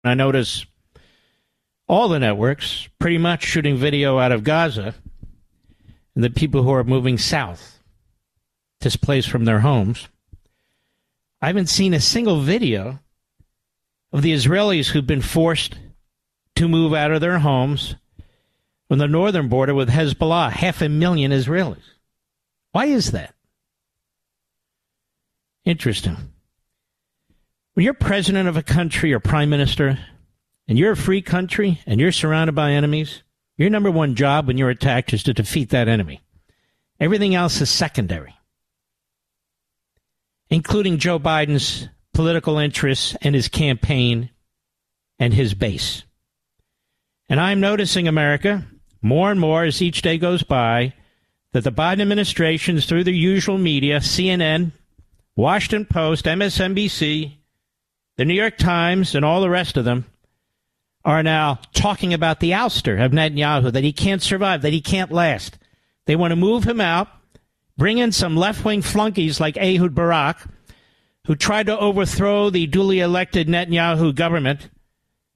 I notice all the networks pretty much shooting video out of Gaza and the people who are moving south, displaced from their homes. I haven't seen a single video of the Israelis who've been forced to move out of their homes on the northern border with Hezbollah, 500,000 Israelis. Why is that? Interesting. When you're president of a country or prime minister, and you're a free country, and you're surrounded by enemies, your number one job when you're attacked is to defeat that enemy. Everything else is secondary, including Joe Biden's political interests and his campaign and his base. And I'm noticing, America, more and more as each day goes by, that the Biden administrations, through their usual media, CNN, Washington Post, MSNBC, the New York Times, and all the rest of them, are now talking about the ouster of Netanyahu, that he can't survive, that he can't last. They want to move him out, bring in some left-wing flunkies like Ehud Barak, who tried to overthrow the duly elected Netanyahu government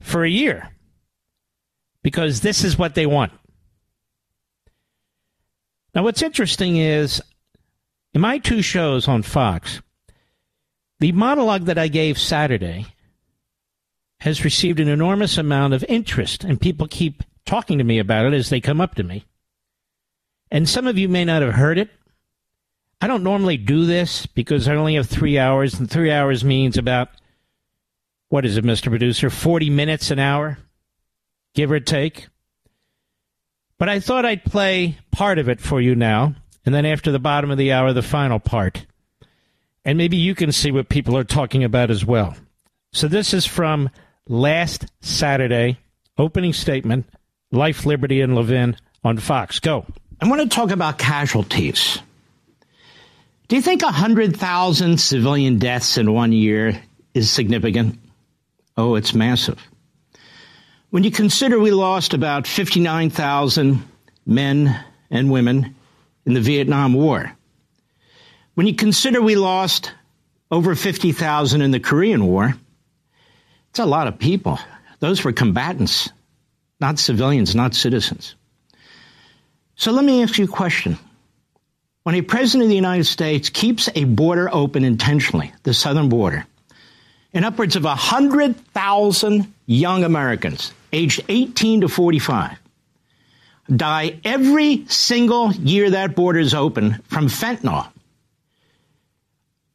for a year, because this is what they want. Now, what's interesting is, in my two shows on Fox, the monologue that I gave Saturday has received an enormous amount of interest, and people keep talking to me about it as they come up to me. And some of you may not have heard it. I don't normally do this because I only have 3 hours, and 3 hours means about, what is it, Mr. Producer, 40 minutes an hour, give or take. But I thought I'd play part of it for you now, and then after the bottom of the hour, the final part. And maybe you can see what people are talking about as well. So this is from last Saturday, opening statement, Life, Liberty, and Levin on Fox. Go. I want to talk about casualties. Do you think 100,000 civilian deaths in 1 year is significant? Oh, it's massive. When you consider we lost about 59,000 men and women in the Vietnam War, when you consider we lost over 50,000 in the Korean War, it's a lot of people. Those were combatants, not civilians, not citizens. So let me ask you a question. When a president of the United States keeps a border open intentionally, the southern border, and upwards of 100,000 young Americans aged 18 to 45 die every single year that border is open from fentanyl,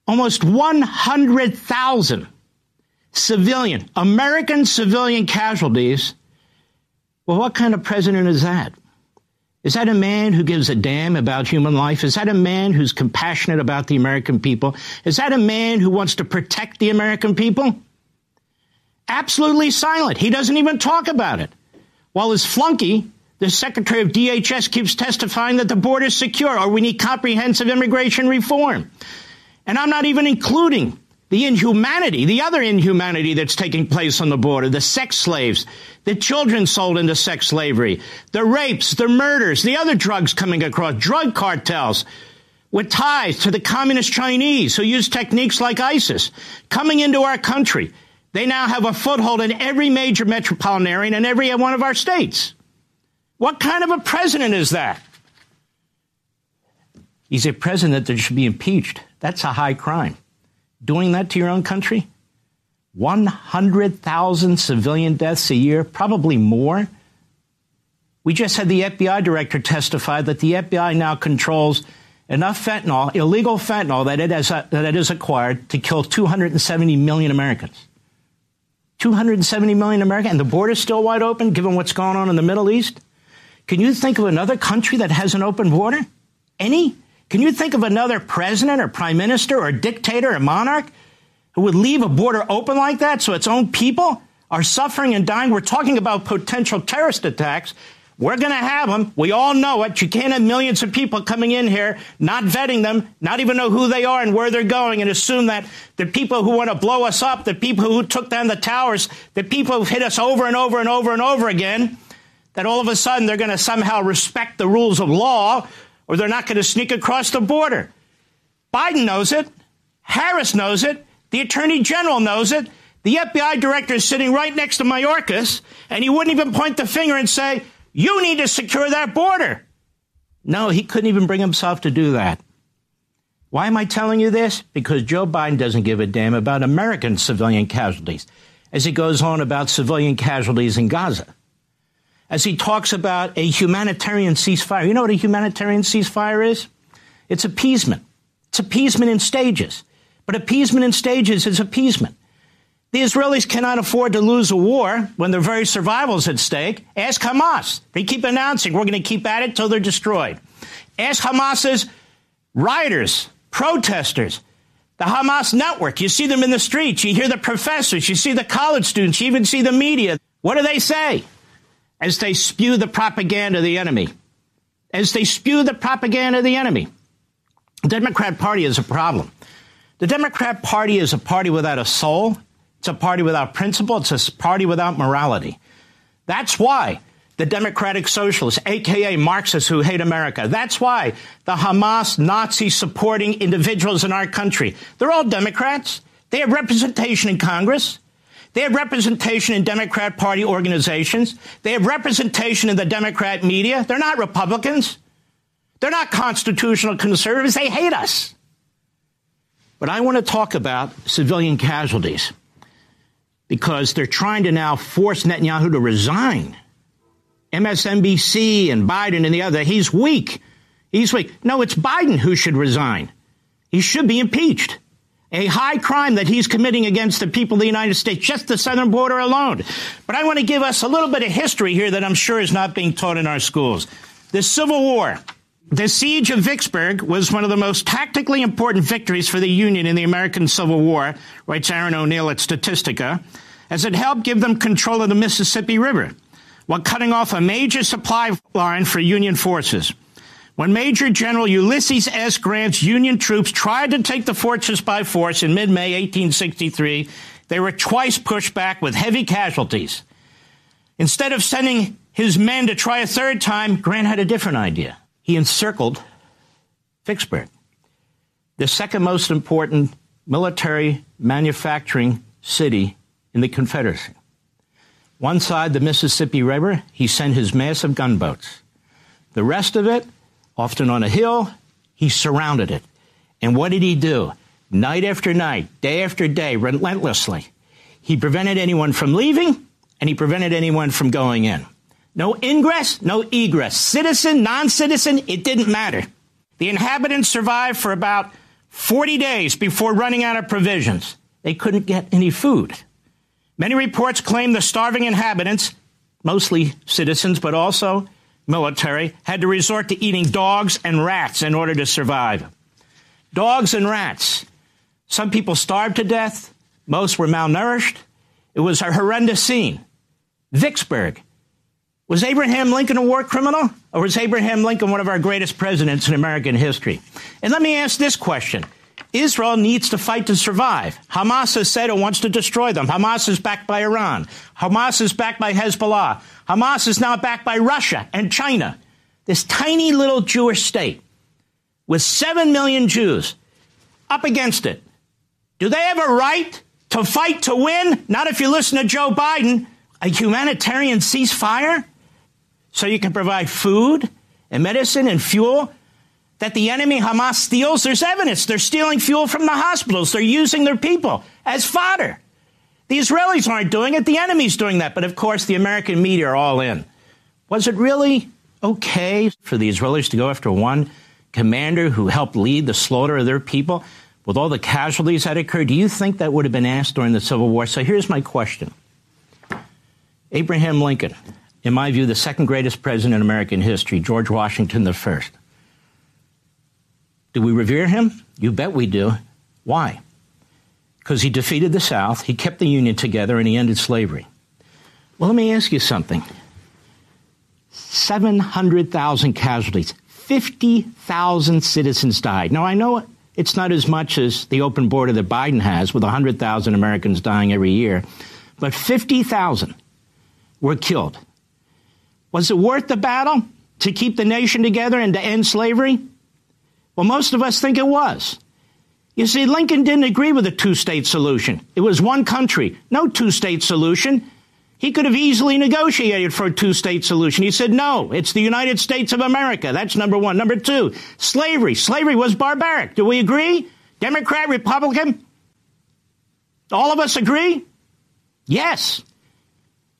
almost 100,000 American civilian casualties. Well, what kind of president is that? Is that a man who gives a damn about human life? Is that a man who's compassionate about the American people? Is that a man who wants to protect the American people? Absolutely silent. He doesn't even talk about it. While his flunky, the Secretary of DHS, keeps testifying that the border is secure or we need comprehensive immigration reform. And I'm not even including the inhumanity, the other inhumanity that's taking place on the border, the sex slaves, the children sold into sex slavery, the rapes, the murders, the other drugs coming across, drug cartels with ties to the communist Chinese who use techniques like ISIS coming into our country. They now have a foothold in every major metropolitan area and in every one of our states. What kind of a president is that? He's a president that should be impeached. That's a high crime. Doing that to your own country? 100,000 civilian deaths a year, probably more. We just had the FBI director testify that the FBI now controls enough fentanyl, illegal fentanyl, that it is acquired to kill 270 million Americans. 270 million Americans, and the border's still wide open, given what's going on in the Middle East? Can you think of another country that has an open border? Any? Can you think of another president or prime minister or dictator or monarch who would leave a border open like that so its own people are suffering and dying? We're talking about potential terrorist attacks. We're going to have them. We all know it. You can't have millions of people coming in here, not vetting them, not even know who they are and where they're going, and assume that the people who want to blow us up, the people who took down the towers, the people who've hit us over and over and over and over again, that all of a sudden they're going to somehow respect the rules of law, or they're not going to sneak across the border. Biden knows it. Harris knows it. The Attorney General knows it. The FBI director is sitting right next to Mayorkas, and he wouldn't even point the finger and say, you need to secure that border. No, he couldn't even bring himself to do that. Why am I telling you this? Because Joe Biden doesn't give a damn about American civilian casualties, as he goes on about civilian casualties in Gaza, as he talks about a humanitarian ceasefire. You know what a humanitarian ceasefire is? It's appeasement. It's appeasement in stages. But appeasement in stages is appeasement. The Israelis cannot afford to lose a war when their very survival is at stake. Ask Hamas. They keep announcing we're going to keep at it till they're destroyed. Ask Hamas's rioters, protesters, the Hamas network. You see them in the streets. You hear the professors. You see the college students. You even see the media. What do they say as they spew the propaganda of the enemy? As they spew the propaganda of the enemy. The Democrat Party is a problem. The Democrat Party is a party without a soul. It's a party without principle. It's a party without morality. That's why the Democratic Socialists, a.k.a. Marxists who hate America, that's why the Hamas Nazi-supporting individuals in our country, they're all Democrats. They have representation in Congress. They have representation in Democrat Party organizations. They have representation in the Democrat media. They're not Republicans. They're not constitutional conservatives. They hate us. But I want to talk about civilian casualties, because they're trying to now force Netanyahu to resign. MSNBC and Biden and the other, he's weak. He's weak. No, it's Biden who should resign. He should be impeached. A high crime that he's committing against the people of the United States, just the southern border alone. But I want to give us a little bit of history here that I'm sure is not being taught in our schools. The Civil War. The siege of Vicksburg was one of the most tactically important victories for the Union in the American Civil War, writes Aaron O'Neill at Statistica, as it helped give them control of the Mississippi River, while cutting off a major supply line for Union forces. When Major General Ulysses S. Grant's Union troops tried to take the fortress by force in mid-May 1863, they were twice pushed back with heavy casualties. Instead of sending his men to try a third time, Grant had a different idea. He encircled Vicksburg, the second most important military manufacturing city in the Confederacy. One side, the Mississippi River, he sent his massive gunboats. The rest of it, often on a hill, he surrounded it. And what did he do? Night after night, day after day, relentlessly. He prevented anyone from leaving, and he prevented anyone from going in. No ingress, no egress. Citizen, non-citizen, it didn't matter. The inhabitants survived for about 40 days before running out of provisions. They couldn't get any food. Many reports claim the starving inhabitants, mostly citizens but also military, had to resort to eating dogs and rats in order to survive. Dogs and rats. Some people starved to death. Most were malnourished. It was a horrendous scene. Vicksburg. Was Abraham Lincoln a war criminal, or was Abraham Lincoln one of our greatest presidents in American history? And let me ask this question. Israel needs to fight to survive. Hamas has said it wants to destroy them. Hamas is backed by Iran. Hamas is backed by Hezbollah. Hamas is now backed by Russia and China. This tiny little Jewish state with 7 million Jews up against it. Do they have a right to fight to win? Not if you listen to Joe Biden. A humanitarian ceasefire? So you can provide food and medicine and fuel that the enemy, Hamas, steals? There's evidence. They're stealing fuel from the hospitals. They're using their people as fodder. The Israelis aren't doing it. The enemy's doing that. But, of course, the American media are all in. Was it really okay for the Israelis to go after one commander who helped lead the slaughter of their people with all the casualties that occurred? Do you think that would have been asked during the Civil War? So here's my question. Abraham Lincoln, in my view, the second greatest president in American history, George Washington I. Do we revere him? You bet we do. Why? Because he defeated the South, he kept the Union together, and he ended slavery. Well, let me ask you something. 700,000 casualties, 50,000 citizens died. Now, I know it's not as much as the open border that Biden has, with 100,000 Americans dying every year, but 50,000 were killed. Was it worth the battle to keep the nation together and to end slavery? Well, most of us think it was. You see, Lincoln didn't agree with a two-state solution. It was one country, no two-state solution. He could have easily negotiated for a two-state solution. He said, no, it's the United States of America. That's number one. Number two, slavery. Slavery was barbaric. Do we agree? Democrat, Republican? All of us agree? Yes.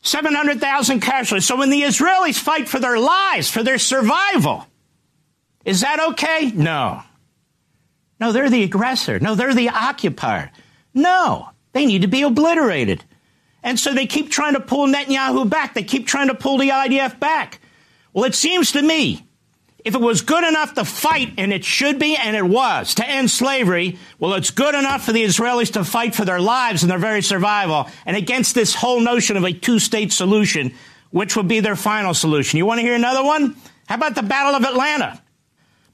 700,000 casualties. So when the Israelis fight for their lives, for their survival, is that okay? No. No, they're the aggressor. No, they're the occupier. No, they need to be obliterated. And so they keep trying to pull Netanyahu back. They keep trying to pull the IDF back. Well, it seems to me, if it was good enough to fight, and it should be, and it was, to end slavery, well, it's good enough for the Israelis to fight for their lives and their very survival, and against this whole notion of a two-state solution, which would be their final solution. You want to hear another one? How about the Battle of Atlanta?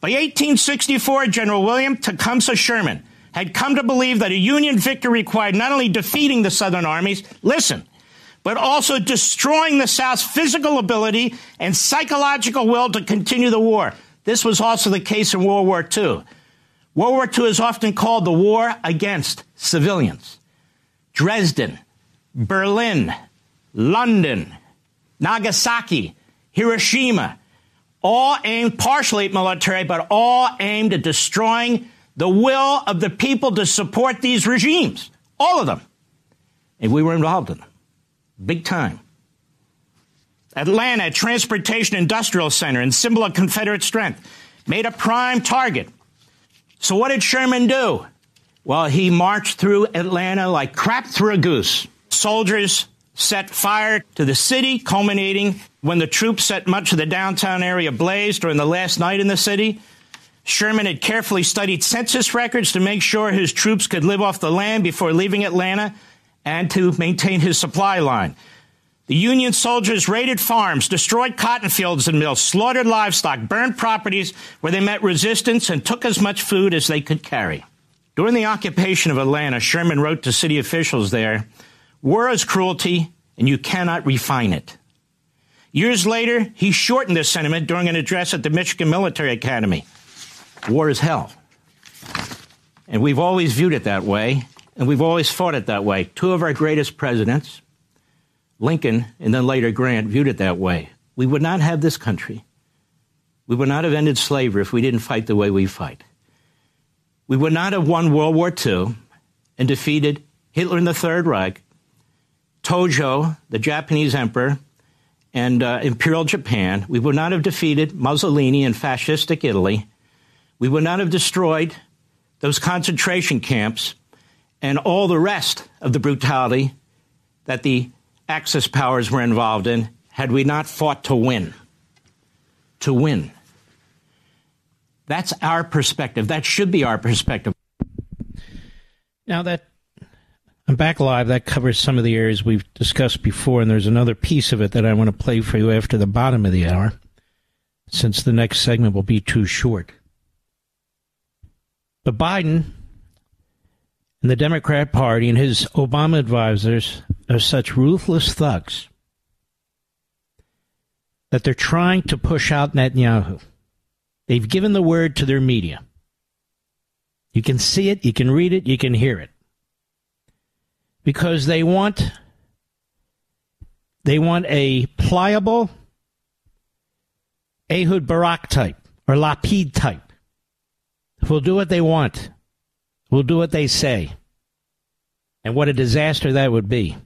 By 1864, General William Tecumseh Sherman had come to believe that a Union victory required not only defeating the Southern armies, listen, but also destroying the South's physical ability and psychological will to continue the war. This was also the case in World War II. World War II is often called the war against civilians. Dresden, Berlin, London, Nagasaki, Hiroshima, all aimed partially at military, but all aimed at destroying the will of the people to support these regimes. All of them. And we were involved in them. Big time. Atlanta, a transportation industrial center and symbol of Confederate strength, made a prime target. So what did Sherman do? Well, he marched through Atlanta like crap through a goose. Soldiers set fire to the city, culminating when the troops set much of the downtown area ablaze during the last night in the city. Sherman had carefully studied census records to make sure his troops could live off the land before leaving Atlanta and to maintain his supply line. The Union soldiers raided farms, destroyed cotton fields and mills, slaughtered livestock, burned properties where they met resistance, and took as much food as they could carry. During the occupation of Atlanta, Sherman wrote to city officials there, "War is cruelty, and you cannot refine it." Years later, he shortened this sentiment during an address at the Michigan Military Academy. War is hell. And we've always viewed it that way, and we've always fought it that way. Two of our greatest presidents, Lincoln and then later Grant, viewed it that way. We would not have this country. We would not have ended slavery if we didn't fight the way we fight. We would not have won World War II and defeated Hitler in the Third Reich, Tojo, the Japanese emperor, and Imperial Japan. We would not have defeated Mussolini and fascistic Italy. We would not have destroyed those concentration camps and all the rest of the brutality that the Axis powers were involved in had we not fought to win. To win. That's our perspective. That should be our perspective. Now that I'm back live, that covers some of the areas we've discussed before, and there's another piece of it that I want to play for you after the bottom of the hour, since the next segment will be too short. But Biden and the Democrat Party and his Obama advisors are such ruthless thugs that they're trying to push out Netanyahu. They've given the word to their media. You can see it, you can read it, you can hear it. Because they want a pliable Ehud Barak type or Lapid type who'll do what they want, who'll do what they say. And what a disaster that would be.